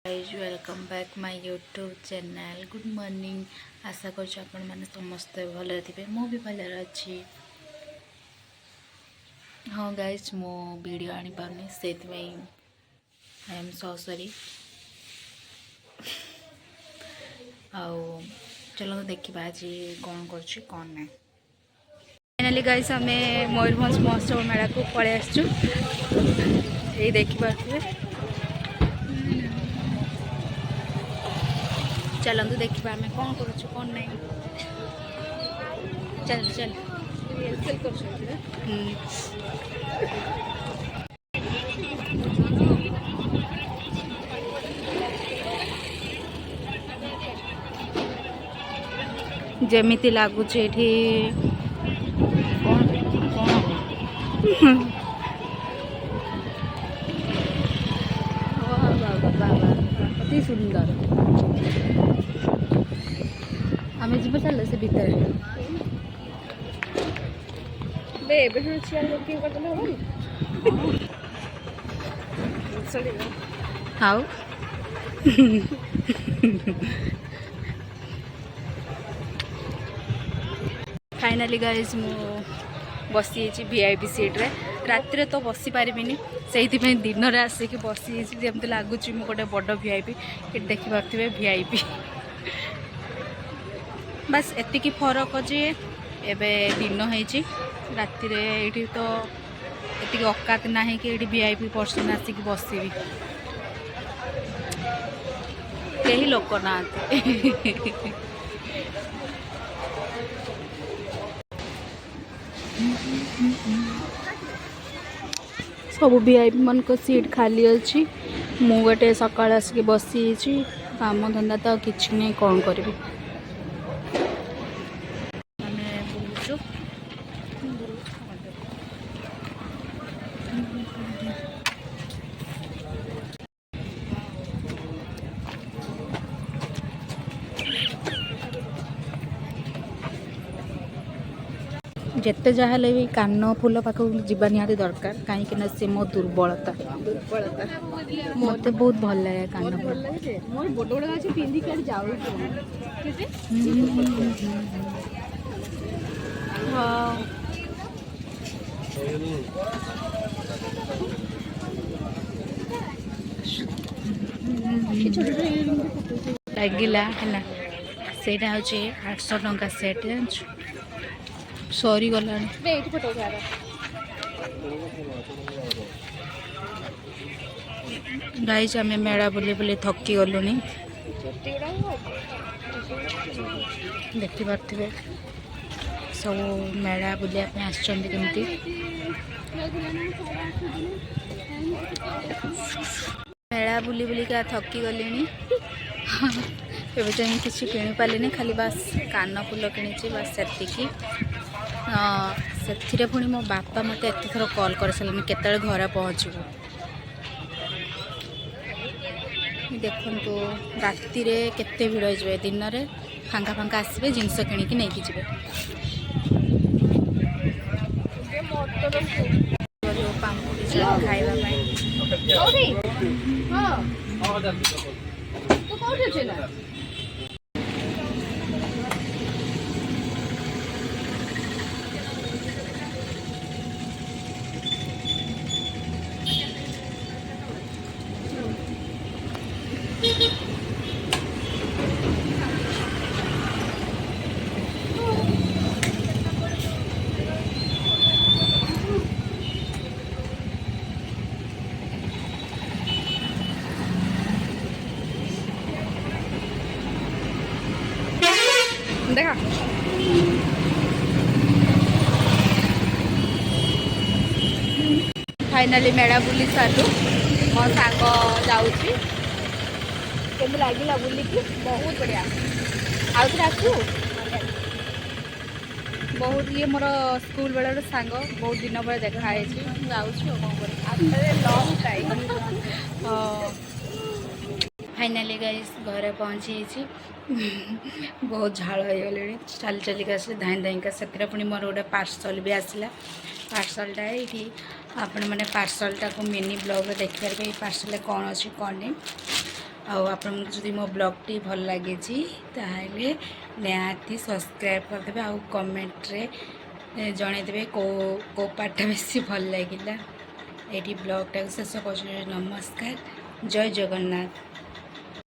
Guys welcome back my YouTube channel. Good morning. आशा कर मैंने समस्ते भले थे, मु भी भले अच्छी। हाँ गाइज मो वीडियो आनी पारनी से आई एम सो सॉरी। चलो देखा आज कौन कर कौन ना। फाइनाली गाइज आम मयूरभंज महोत्सव मेला को पलि आसचु। यही देखिपे चलतु देखा आम कौन करुँ कौन नहीं। चल चल जमीती लगुच अति सुंदर आम जी चल से भितर हाउ फाइनाली गाइज मु बसी वीआईपी सीट्रे। रात तो बसी पारिनी से दिन में आसिक बसी जमी लगुच मु गोटे बड़ वीआईपी ये देखिपे वीआईपी। बस एतिकी फरक जे एबे दिन होती राति ये तो ये औकात ना कि ये वीआईपी पर्सन आसिक बसबी कहीं लोक ना। सब वीआईपी मान को सीट खाली अच्छी। मु गोटे सकाल आसिक बसी काम धंदा तो किसी नहीं कौन करी। जिते जहाँ भी कान फूल पाखक जीवा निहाती दरकार कहीं सी मो दुर्बलता मत बहुत भल लगे कान लगिला है से 800 टंका सेट सरी गला गाइज आम मेला बुले बुले थकी गलु देखिपे सब मेला बुलाया आसमती मेला बुली बुलिका थकी गली एवं जाए किसी किणी पारे खाली बस कान फूल कि बस से से पुणी मो बापा मत एत थर कॉल कर सारे केत घर पहुँचू देखु राति केते भिड़ हो दिन में फांका फांका आसबे जिनस किणिकी नहीं जी खाइबा देखा फाइनाली मेला बुली सारू मो सांग जाऊँगी केमती लगे बुलिकी बहुत बढ़िया आसू बहुत ये मोर स्कूल बेलार सांग बहुत दिन पर देखा लंग टाइम फाइनाली गाइस घर पहुँची बहुत झाड़ हो गले चल चलिका आस धाई धाइका से पुणी मोर गोटे पार्सल भी आसला पार्सलटा ये आपण मैंने पार्सलटा को मिनी ब्लॉग देखिए पार्सल कौन अच्छी कौन नहीं ଆପଣଙ୍କୁ ଯଦି ମୋ ବ୍ଲଗ୍ଟି ଭଲ ଲାଗିଛି ତାହେଲେ ନିହାତି ସବସ୍କ୍ରାଇବ୍ କରିଦେବେ ଆଉ କମେଣ୍ଟରେ ଜଣେଇଦେବେ କେଉଁ ପାର୍ଟଟା ବେଶୀ ଭଲ ଲାଗିଲା। ଏଇଠି ବ୍ଲଗ୍ଟାକୁ ଶେଷ କରୁଛି। ନମସ୍କାର, ଜୟ ଜଗନ୍ନାଥ।